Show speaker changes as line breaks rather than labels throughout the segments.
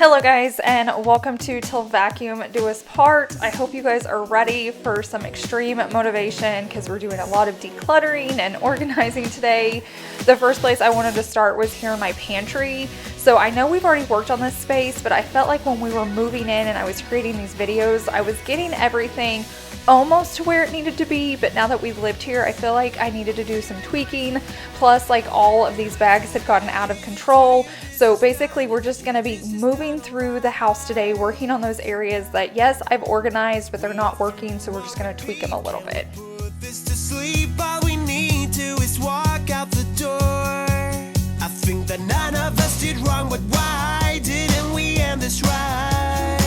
Hello guys, and welcome to Till Vacuum Do Us Part. I hope you guys are ready for some extreme motivation because we're doing a lot of decluttering and organizing today. The first place I wanted to start was here in my pantry. So I know we've already worked on this space, but I felt like when we were moving in and I was creating these videos, I was getting everything almost to where it needed to be, but now that we've lived here, I feel like I needed to do some tweaking. Plus, like, all of these bags had gotten out of control. So basically, we're just gonna be moving through the house today, working on those areas that, yes, I've organized, but they're not working, so we're just gonna tweak them a little bit.
All we need to is walk out the door. I think that none of us did wrong, but why didn't we end this right?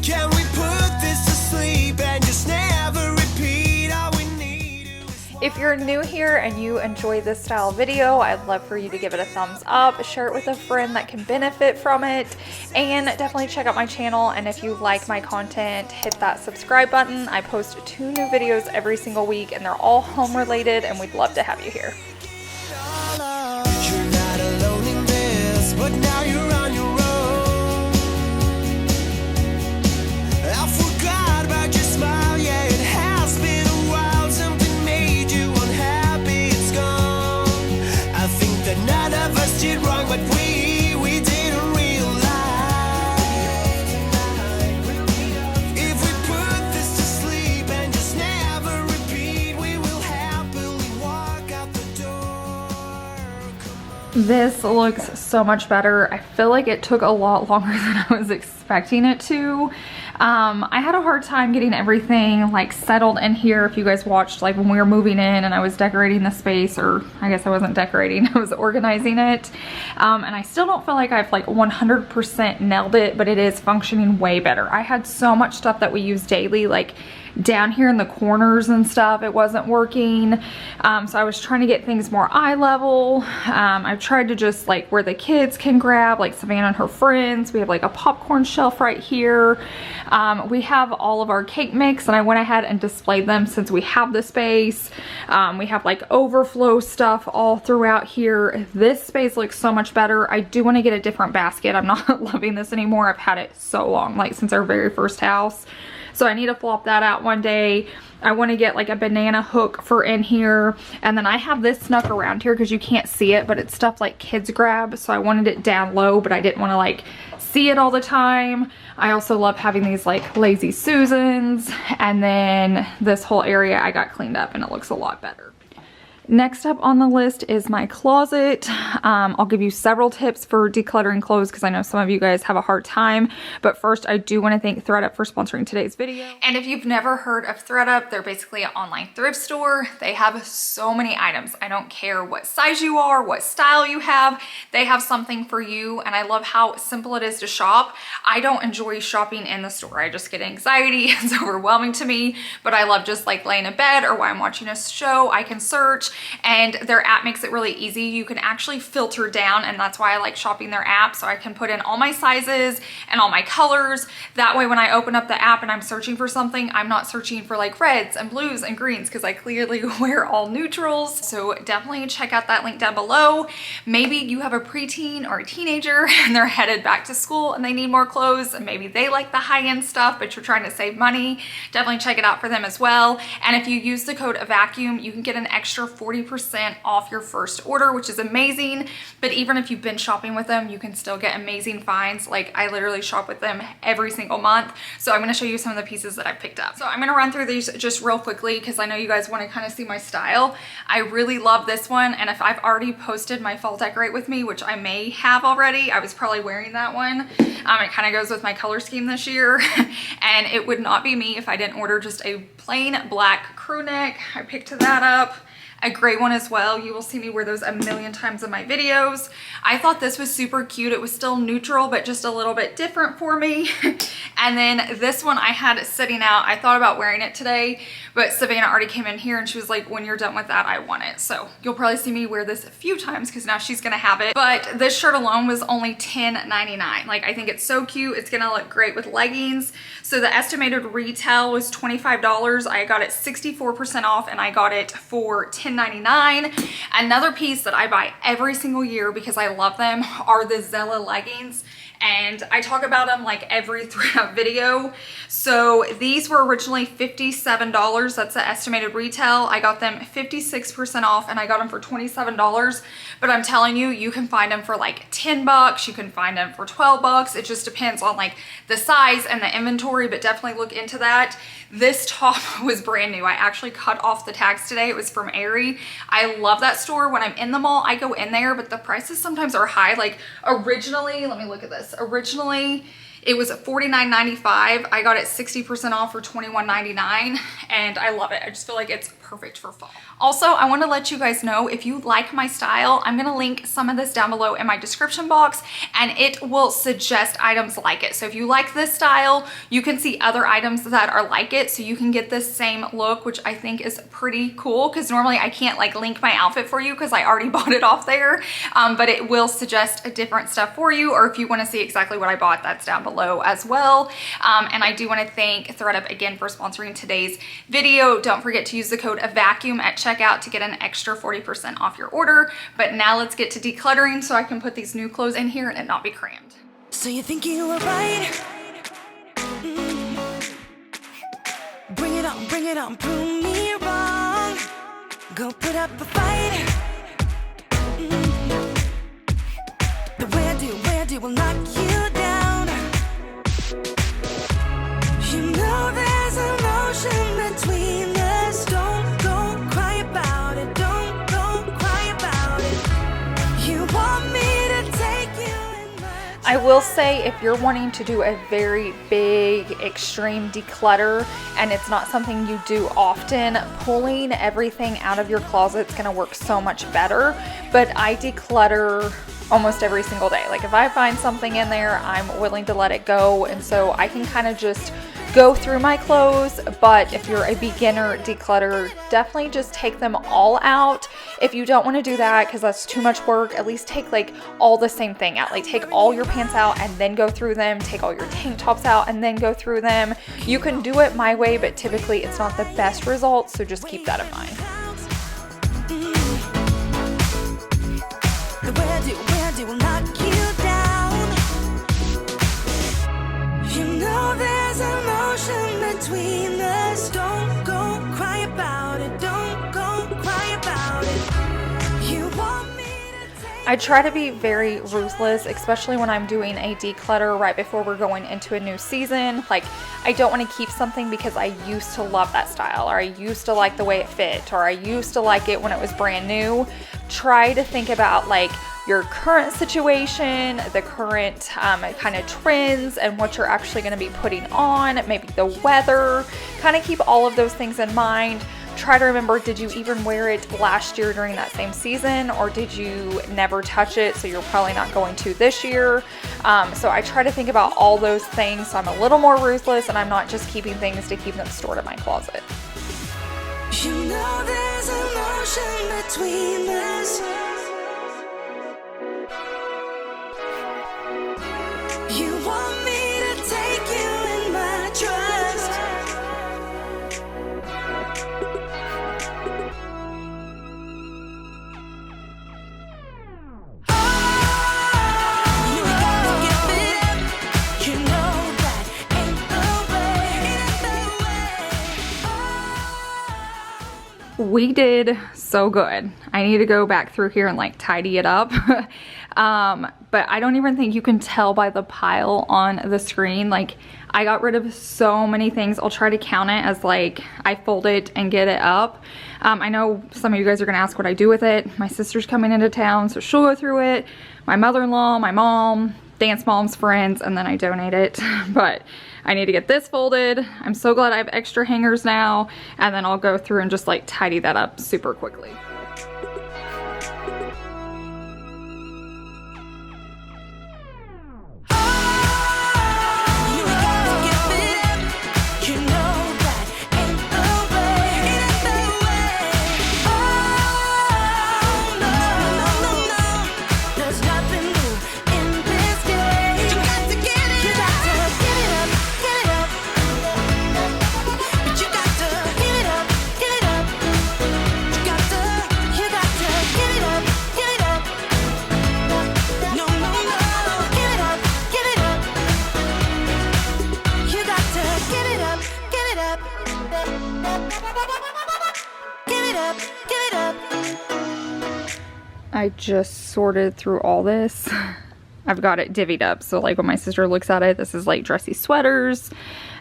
Can we put this to sleep and just never repeat? All we need is...
If you're new here and you enjoy this style video, I'd love for you to give it a thumbs up, share it with a friend that can benefit from it, and definitely check out my channel. And if you like my content, hit that subscribe button. I post 2 new videos every single week and they're all home related, and we'd love to have you here.
You're not alone in this, but now you're on your own. I forgot about your smile, yeah, it has been a while. Something made you unhappy, it's gone. I think that none of us did wrong, but we didn't realize. If we put this to sleep and just never repeat, we will happily walk out the door.
This looks so much better. I feel like it took a lot longer than I was expecting it to. I had a hard time getting everything like settled in here. If you guys watched, like, when we were moving in and I was decorating the space, or I guess I wasn't decorating, I was organizing it. And I still don't feel like I've like 100% nailed it, but it is functioning way better. I had so much stuff that we use daily, like down here in the corners and stuff, it wasn't working. So I was trying to get things more eye level. I've tried to just like where the kids can grab, like Savannah and her friends. We have like a popcorn shelf right here. We have all of our cake mix, and I went ahead and displayed them since we have the space. We have like overflow stuff all throughout here. This space looks so much better. I do want to get a different basket. I'm not loving this anymore. I've had it so long, like since our very first house. So I need to flop that out one day. I want to get like a banana hook for in here. And then I have this snuck around here because you can't see it, but it's stuff like kids grab. So I wanted it down low, but I didn't want to like see it all the time. I also love having these like lazy Susans. And then this whole area I got cleaned up and it looks a lot better. Next up on the list is my closet. I'll give you several tips for decluttering clothes because I know some of you guys have a hard time. But first, I do want to thank thredUP for sponsoring today's video. And if you've never heard of thredUP, they're basically an online thrift store. They have so many items. I don't care what size you are, what style you have, they have something for you. And I love how simple it is to shop. I don't enjoy shopping in the store. I just get anxiety. It's overwhelming to me. But I love just like laying in bed or while I'm watching a show, I can search. And their app makes it really easy. You can actually filter down, and that's why I like shopping their app. So I can put in all my sizes and all my colors. That way when I open up the app and I'm searching for something, I'm not searching for like reds and blues and greens because I clearly wear all neutrals. So definitely check out that link down below. Maybe you have a preteen or a teenager and they're headed back to school and they need more clothes, and maybe they like the high-end stuff, but you're trying to save money. Definitely check it out for them as well. And if you use the code VACUUM, you can get an extra 40% off your first order, which is amazing. But even if you've been shopping with them, you can still get amazing finds. Like, I literally shop with them every single month. So I'm going to show you some of the pieces that I picked up. So I'm going to run through these just real quickly because I know you guys want to kind of see my style. I really love this one, and if I've already posted my fall decorate with me, which I may have already, I was probably wearing that one. It kind of goes with my color scheme this year. And it would not be me if I didn't order just a plain black crew neck. I picked that up. A gray one as well. You will see me wear those a million times in my videos. I thought this was super cute. It was still neutral, but just a little bit different for me. And then this one I had sitting out. I thought about wearing it today, but Savannah already came in here and she was like, when you're done with that, I want it. So you'll probably see me wear this a few times because now she's gonna have it. But this shirt alone was only $10.99. Like, I think it's so cute. It's gonna look great with leggings. So the estimated retail was $25. I got it 64% off and I got it for $10. $10.99. Another piece that I buy every single year because I love them are the Zella leggings. And I talk about them like every thredUP video. So these were originally $57. That's the estimated retail. I got them 56% off and I got them for $27. But I'm telling you, you can find them for like 10 bucks. You can find them for 12 bucks. It just depends on like the size and the inventory, but definitely look into that. This top was brand new. I actually cut off the tags today. It was from Aerie. I love that store. When I'm in the mall, I go in there, but the prices sometimes are high. Like originally, let me look at this. Originally, it was $49.95. I got it 60% off for $21.99 and I love it. I just feel like it's perfect for fall. Also, I want to let you guys know if you like my style, I'm going to link some of this down below in my description box and it will suggest items like it. So if you like this style, you can see other items that are like it so you can get this same look, which I think is pretty cool because normally I can't like link my outfit for you because I already bought it off there, but it will suggest a different stuff for you, or if you want to see exactly what I bought, that's down below as well. And I do want to thank thredUP again for sponsoring today's video. Don't forget to use the code VACUUM at checkout to get an extra 40% off your order. But now let's get to decluttering so I can put these new clothes in here and it not be crammed.
So you think you were right? Bring it on, prove me wrong. Go put up a fight. The where do will knock you down. You know there's an ocean between us. Don't cry about it. Don't cry about it. You want me to take you in my...
I will say if you're wanting to do a very big extreme declutter and it's not something you do often, pulling everything out of your closet is going to work so much better. But I declutter almost every single day. Like if I find something in there, I'm willing to let it go, and so I can kind of just go through my clothes. But if you're a beginner declutter, definitely just take them all out. If you don't want to do that because that's too much work, at least take like all the same thing out. Like take all your pants out and then go through them, take all your tank tops out and then go through them. You can do it my way, but typically it's not the best result, so just keep that in mind.
Where do will knock you down. You know there's an ocean between us. Don't go cry about it. Don't go cry about it. You want me to take...
I try to be very ruthless, especially when I'm doing a declutter right before we're going into a new season. Like I don't want to keep something because I used to love that style, or I used to like the way it fit, or I used to like it when it was brand new. Try to think about like your current situation, the current kind of trends, and what you're actually going to be putting on, maybe the weather. Kind of keep all of those things in mind. Try to remember, did you even wear it last year during that same season, or did you never touch it, so you're probably not going to this year? So I try to think about all those things, so I'm a little more ruthless and I'm not just keeping things to keep them stored in my closet.
You know there's an ocean between us. You want me to take you in my trust. You gotta give it up. You know that ain't the way.
We did so good. I need to go back through here and like tidy it up. But I don't even think you can tell by the pile on the screen. Like I got rid of so many things. I'll try to count it as like I fold it and get it up. I know some of you guys are gonna ask what I do with it. My sister's coming into town, so she'll go through it. My mother-in-law, my mom, dance mom's friends, and then I donate it. But I need to get this folded. I'm so glad I have extra hangers now, and then I'll go through and just like tidy that up super quickly. I just sorted through all this. I've got it divvied up, so like when my sister looks at it, this is like dressy sweaters,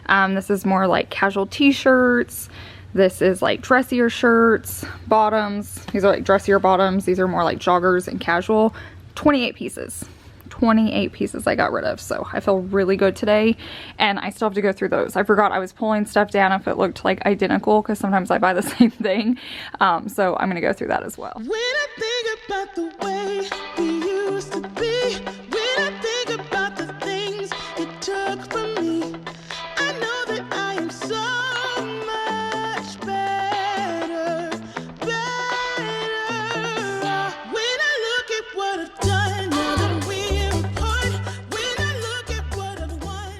this is more like casual t-shirts, this is like dressier shirts, bottoms, these are like dressier bottoms, these are more like joggers and casual. 28 pieces. 28 pieces I got rid of, so I feel really good today, and I still have to go through those. I forgot I was pulling stuff down if it looked like identical, because sometimes I buy the same thing, so I'm gonna go through that as well.
When I think about the way we used to be, when I think about the things you took from me, I know that I am so much better, better. When I look at what I've done, now that we're apart, when I look at what I've won.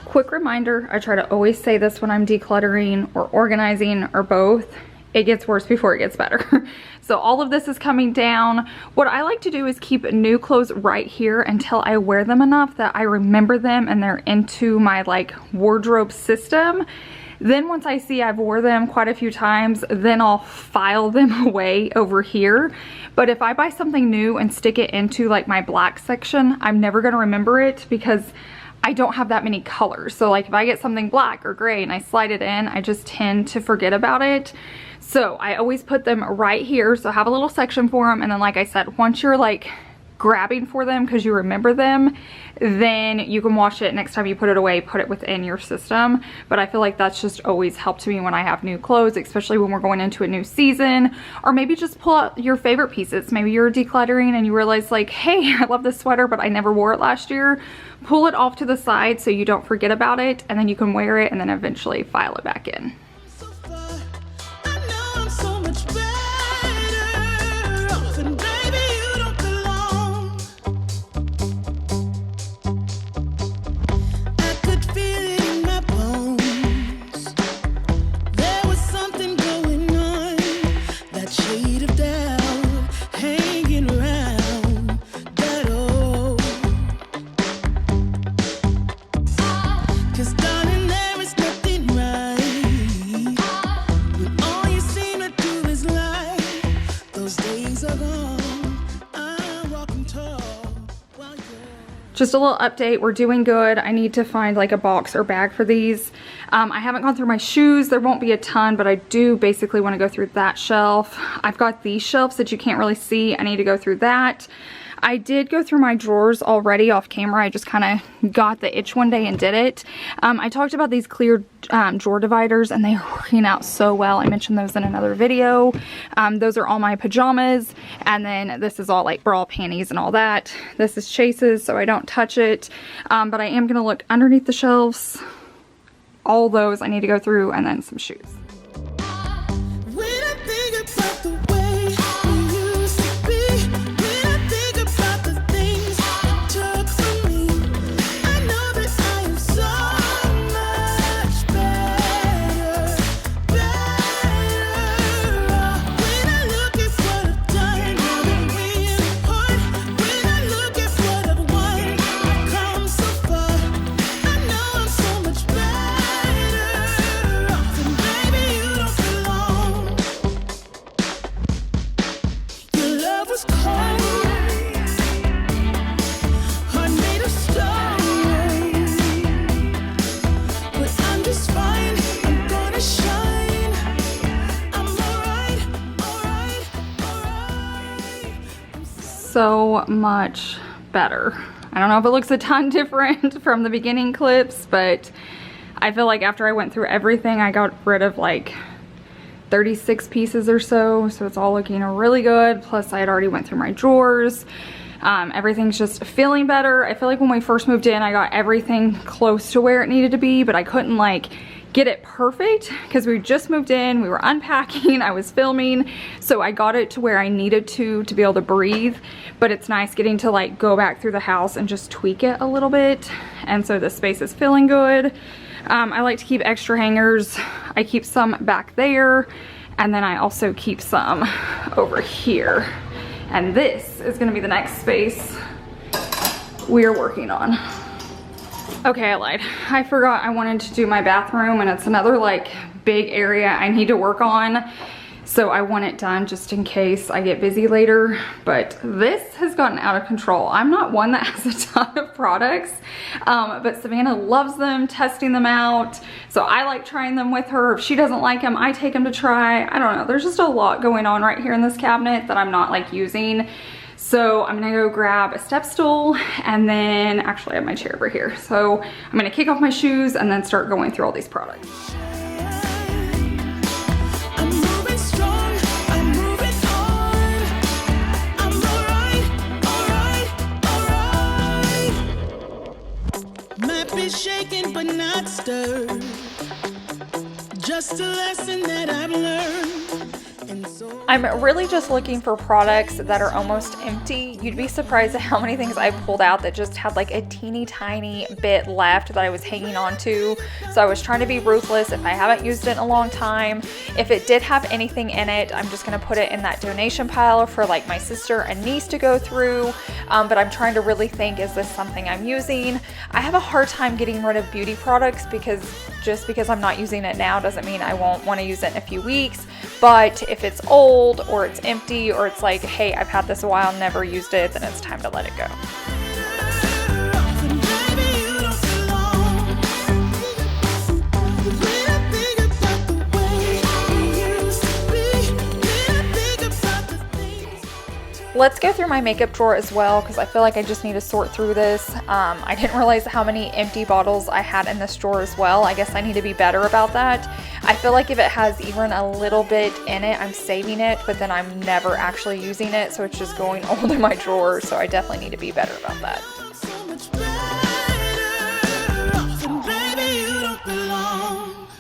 Quick reminder, I try to always say this when I'm decluttering or organizing or both. It gets worse before it gets better. So all of this is coming down. What I like to do is keep new clothes right here until I wear them enough that I remember them and they're into my like wardrobe system. Then once I see I've wore them quite a few times, then I'll file them away over here. But if I buy something new and stick it into like my black section, I'm never gonna remember it because I don't have that many colors. So like if I get something black or gray and I slide it in, I just tend to forget about it. So I always put them right here. So I have a little section for them. And then like I said, once you're like grabbing for them because you remember them, then you can wash it next time you put it away, put it within your system. But I feel like that's just always helped me when I have new clothes, especially when we're going into a new season, or maybe just pull out your favorite pieces. Maybe you're decluttering and you realize like, hey, I love this sweater, but I never wore it last year. Pull it off to the side so you don't forget about it, and then you can wear it and then eventually file it back in.
So far, I know I'm so much better, and baby, you don't belong. I could feel it in my bones. There was something going on, that shade of doubt hanging around that old. 'Cause darling, there is nothing right when all you seem to do is lie. Those days are gone. I'm walking tall while you're.
Just a little update, we're doing good. I need to find like a box or bag for these. I haven't gone through my shoes. There won't be a ton, but I do basically want to go through that shelf. I've got these shelves that you can't really see. I need to go through that. I did go through my drawers already off camera. I just kind of got the itch one day and did it. I talked about these clear drawer dividers, and they are working out so well. I mentioned those in another video. Those are all my pajamas, and then this is all like bra, panties, and all that. This is Chase's, so I don't touch it. But I am going to look underneath the shelves. All those I need to go through, and then some shoes.
When I think about the way we used to be, when I think about the things you took from me, I know that I am so much better, better. When I look at what I've done, now that we're apart, when I look at what I've won, I've come so far. I know I'm so much better, and baby, you don't belong. Your love was cold, heart made of stone, but I'm just fine. I'm gonna shine. I'm alright, alright, alright.
So much better. I don't know if it looks a ton different from the beginning clips, but I feel like after I went through everything, I got rid of like 36 pieces or so it's all looking really good. Plus I had already went through my drawers. Everything's just feeling better. I feel like when we first moved in, I got everything close to where it needed to be, but I couldn't like get it perfect because we just moved in, we were unpacking, I was filming, so I got it to where I needed to be able to breathe. But it's nice getting to like go back through the house and just tweak it a little bit, and so the space is feeling good. I like to keep extra hangers. I keep some back there, and then I also keep some over here. And this is gonna be the next space we are working on. Okay, I lied. I forgot I wanted to do my bathroom, and it's another like big area I need to work on. So I want it done just in case I get busy later. But this has gotten out of control. I'm not one that has a ton of products, but Savannah loves them, testing them out. So I like trying them with her. If she doesn't like them, I take them to try. I don't know, there's just a lot going on right here in this cabinet that I'm not like using. So I'm gonna go grab a step stool, and then actually I have my chair over here. So I'm gonna kick off my shoes and then start going through all these products.
Shaken but not stirred. Just a lesson that I've learned.
I'm really just looking for products that are almost empty. You'd be surprised at how many things I pulled out that just had like a teeny tiny bit left that I was hanging on to. So I was trying to be ruthless. If I haven't used it in a long time, if it did have anything in it, I'm just gonna put it in that donation pile for like my sister and niece to go through. But I'm trying to really think, is this something I'm using? I have a hard time getting rid of beauty products because just because I'm not using it now doesn't mean I won't want to use it in a few weeks. But if it's old or it's empty or it's like, hey, I've had this a while, never used it, then it's time to let it go. Let's go through my makeup drawer as well, because I feel like I just need to sort through this. I didn't realize how many empty bottles I had in this drawer as well. I guess I need to be better about that. I feel like if it has even a little bit in it, I'm saving it, but then I'm never actually using it, so it's just going old in my drawer, so I definitely need to be better about that.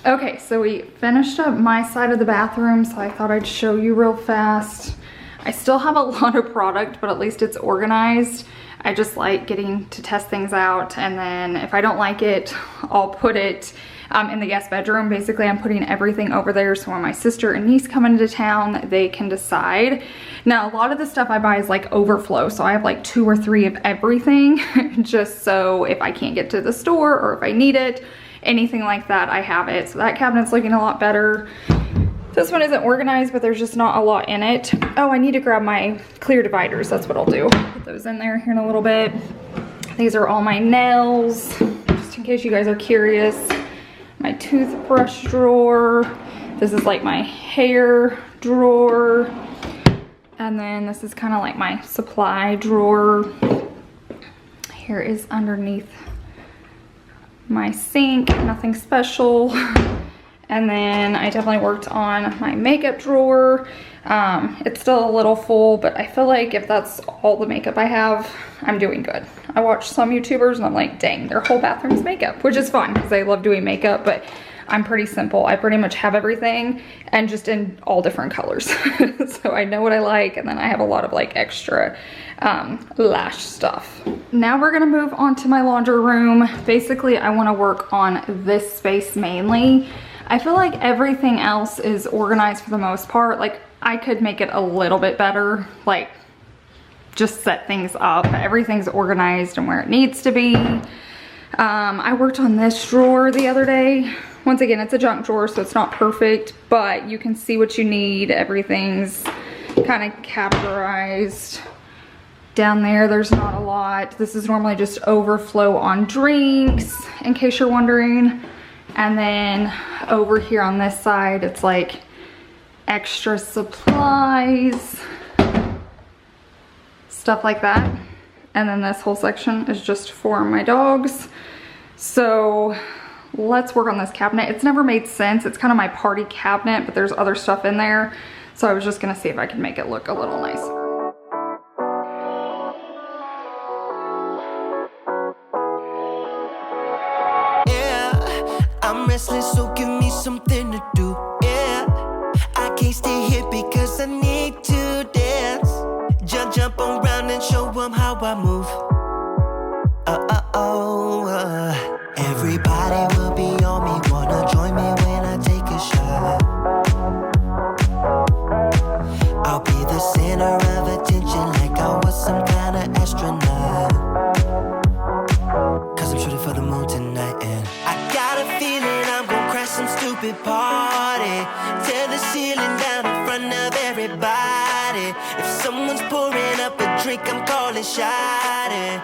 Okay, so we finished up my side of the bathroom, so I thought I'd show you real fast. I still have a lot of product, but at least it's organized. I just like getting to test things out, and then if I don't like it, I'll put it in the guest bedroom. Basically, I'm putting everything over there so when my sister and niece come into town, they can decide. Now, a lot of the stuff I buy is like overflow, so I have like 2 or 3 of everything, just so if I can't get to the store or if I need it, anything like that, I have it. So that cabinet's looking a lot better. This one isn't organized, but there's just not a lot in it. Oh, I need to grab my clear dividers. That's what I'll do. Put those in there here in a little bit. These are all my nails, just in case you guys are curious. My toothbrush drawer. This is like my hair drawer. And then this is kind of like my supply drawer. Here is underneath my sink, nothing special. And then I definitely worked on my makeup drawer. It's still a little full, but I feel like if that's all the makeup I have, I'm doing good. I watch some YouTubers and I'm like, dang, their whole bathroom's makeup, which is fun because I love doing makeup, but I'm pretty simple. I pretty much have everything and just in all different colors. So I know what I like, and then I have a lot of like extra lash stuff. Now we're gonna move on to my laundry room. Basically, I wanna work on this space mainly. I feel like everything else is organized for the most part. Like I could make it a little bit better, like just set things up. Everything's organized and where it needs to be. I worked on this drawer the other day. Once again, it's a junk drawer, so it's not perfect, but you can see what you need. Everything's kind of categorized. Down there, there's not a lot. This is normally just overflow on drinks, in case you're wondering. And then over here on this side, it's like extra supplies, stuff like that. And then this whole section is just for my dogs. So let's work on this cabinet. It's never made sense. It's kind of my party cabinet, but there's other stuff in there. So I was just gonna see if I could make it look a little nicer.
I'm restless, so give me something to do. Yeah, I can't stay here because I need to dance. Jump around and show them how I move. Everybody will be on me, wanna join me when I take a shot. I'll be the center of attention like I was some kind of astronaut. Cause I'm shooting for the moon tonight, and I got a feeling I'm gonna crash some stupid party. Tear the ceiling down in front Someone's pouring up a drink, I'm calling shawty.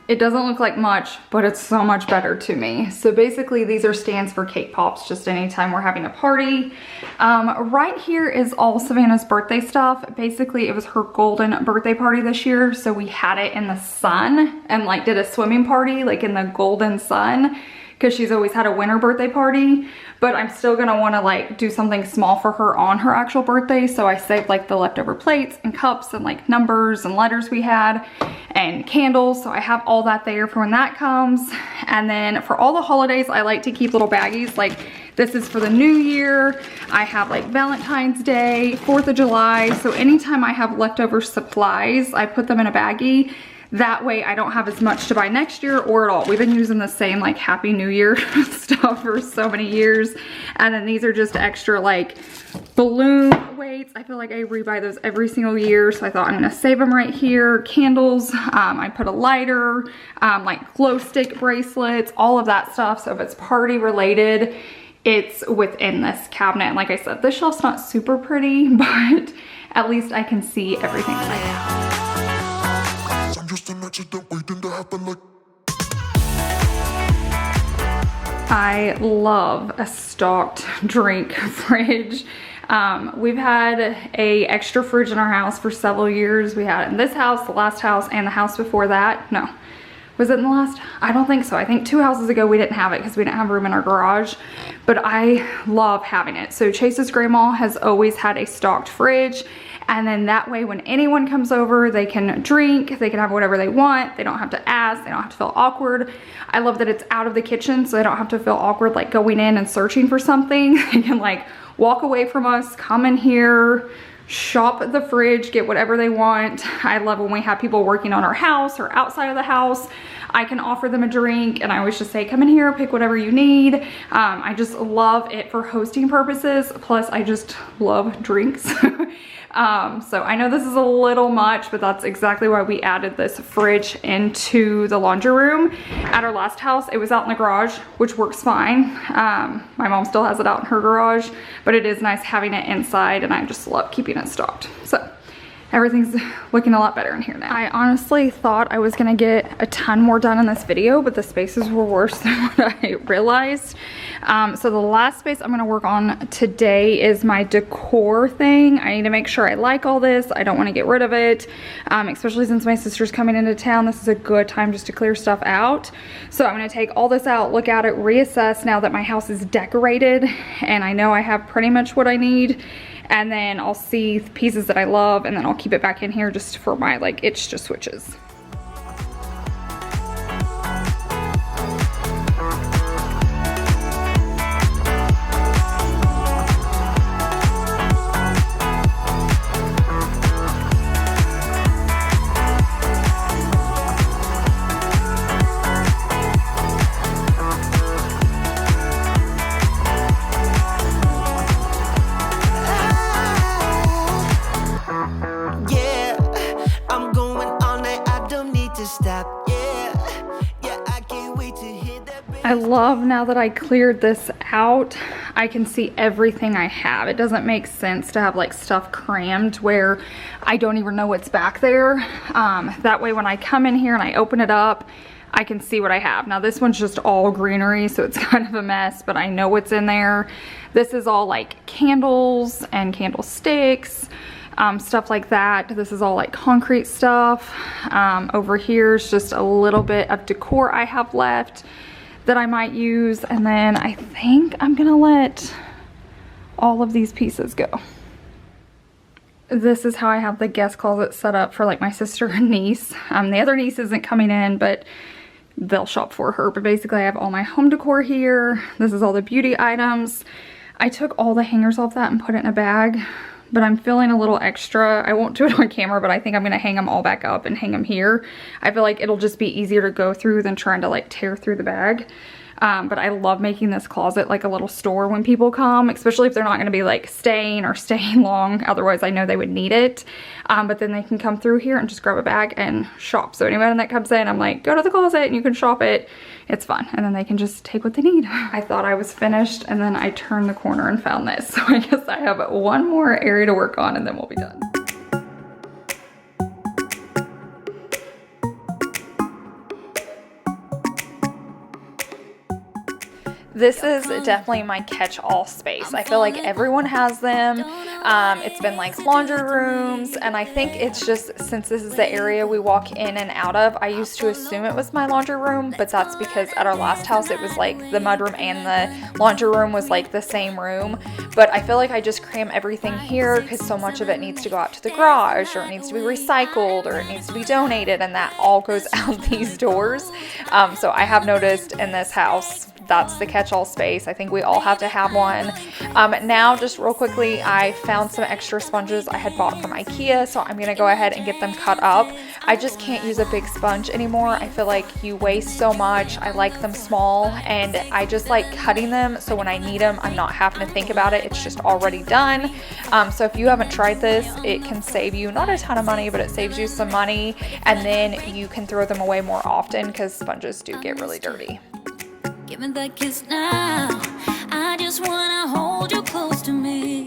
It doesn't look like much, but it's so much better to me. So basically these are stands for cake pops, just anytime we're having a party. Right here is all Savannah's birthday stuff. Basically it was her golden birthday party this year, so we had it in the sun and like did a swimming party like in the golden sun, because she's always had a winter birthday party. But I'm still gonna wanna like do something small for her on her actual birthday. So I saved like the leftover plates and cups and like numbers and letters we had and candles. So I have all that there for when that comes. And then for all the holidays, I like to keep little baggies. Like this is for the new year. I have like Valentine's Day, 4th of July. So anytime I have leftover supplies, I put them in a baggie. That way I don't have as much to buy next year or at all. We've been using the same like Happy New Year stuff for so many years. And then these are just extra like balloon weights. I feel like I rebuy those every single year. So I thought I'm gonna save them right here. Candles, I put a lighter, like glow stick bracelets, all of that stuff. So if it's party related, it's within this cabinet. And like I said, this shelf's not super pretty, but at least I can see everything that I have. I love a stocked drink fridge. We've had a extra fridge in our house for several years. We had it in this house, the last house, and the house before that. No, was it in the last? I don't think so. I think 2 houses ago we didn't have it because we didn't have room in our garage, but I love having it. So Chase's grandma has always had a stocked fridge. And then that way when anyone comes over, they can drink, they can have whatever they want. They don't have to ask, they don't have to feel awkward. I love that it's out of the kitchen, so they don't have to feel awkward like going in and searching for something. They can like walk away from us, come in here, shop at the fridge, get whatever they want. I love when we have people working on our house or outside of the house. I can offer them a drink and I always just say, come in here, pick whatever you need. I just love it for hosting purposes. Plus I just love drinks. So I know this is a little much, but that's exactly why we added this fridge into the laundry room. At our last house, it was out in the garage, which works fine. My mom still has it out in her garage, but it is nice having it inside and I just love keeping it stocked. So everything's looking a lot better in here now. I honestly thought I was gonna get a ton more done in this video, but the spaces were worse than what I realized. So the last space I'm gonna work on today is my decor thing. I need to make sure I like all this. I don't wanna get rid of it, especially since my sister's coming into town. This is a good time just to clear stuff out. So I'm gonna take all this out, look at it, reassess now that my house is decorated and I know I have pretty much what I need. And then I'll see the pieces that I love and then I'll keep it back in here just for my like itch to switches. I love now that I cleared this out, I can see everything I have. It doesn't make sense to have like stuff crammed where I don't even know what's back there. That way when I come in here and I open it up, I can see what I have. Now this one's just all greenery, so it's kind of a mess, but I know what's in there. This is all like candles and candlesticks, stuff like that. This is all like concrete stuff. Over here is just a little bit of decor I have left that I might use, and then I think I'm gonna let all of these pieces go. This is how I have the guest closet set up for like my sister and niece. The other niece isn't coming in, but they'll shop for her. But basically I have all my home decor here. This is all the beauty items. I took all the hangers off that and put it in a bag, but I'm feeling a little extra. I won't do it on camera, but I think I'm gonna hang them all back up and hang them here. I feel like it'll just be easier to go through than trying to like tear through the bag. But I love making this closet like a little store when people come, especially if they're not going to be like staying long. Otherwise, I know they would need it. But then they can come through here and just grab a bag and shop. So anyone that comes in, I'm like, go to the closet and you can shop it. It's fun. And then they can just take what they need. I thought I was finished and then I turned the corner and found this. So I guess I have one more area to work on and then we'll be done. This is definitely my catch-all space. I feel like everyone has them. It's been like laundry rooms, and I think it's just since this is the area we walk in and out of, I used to assume it was my laundry room, but that's because at our last house it was like the mudroom and the laundry room was like the same room. But I feel like I just cram everything here because so much of it needs to go out to the garage, or it needs to be recycled, or it needs to be donated, and that all goes out these doors. So I have noticed in this house, that's the catch-all space. I think we all have to have one. Now, just real quickly, I found some extra sponges I had bought from IKEA, so I'm gonna go ahead and get them cut up. I just can't use a big sponge anymore. I feel like you waste so much. I like them small, and I just like cutting them, so when I need them, I'm not having to think about it. It's just already done. So if you haven't tried this, it can save you not a ton of money, but it saves you some money, and then you can throw them away more often because sponges do get really dirty.
Give me that kiss now. I just wanna hold you close to me.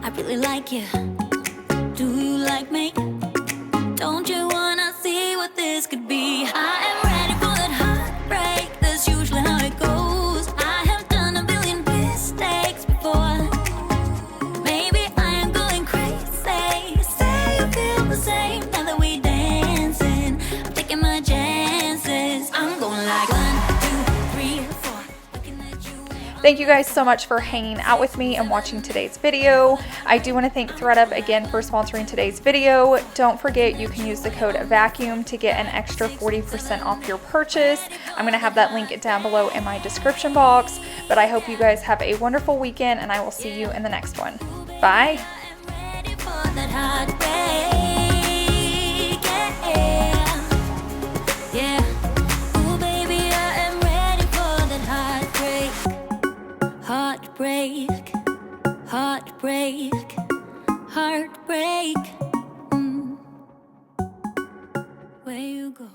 I really like you. Do you like me? Don't you wanna see what this could be? I am ready for that heartbreak. That's usually how it goes. I have done a billion mistakes before. Maybe I am going crazy. Say you feel the same now that we dancing. I'm taking my chances. I'm going like 1, 2, 3, 4. Looking at you.
Thank you guys so much for hanging out with me and watching today's video. I do want to thank thredUP again for sponsoring today's video. Don't forget you can use the code VACUUM to get an extra 40% off your purchase. I'm going to have that link down below in my description box. But I hope you guys have a wonderful weekend, and I will see you in the next one. Bye!
Ready for that heartbreak, yeah, yeah. Ooh, baby, I am ready for that heartbreak, heartbreak, heartbreak, heartbreak. Where you go?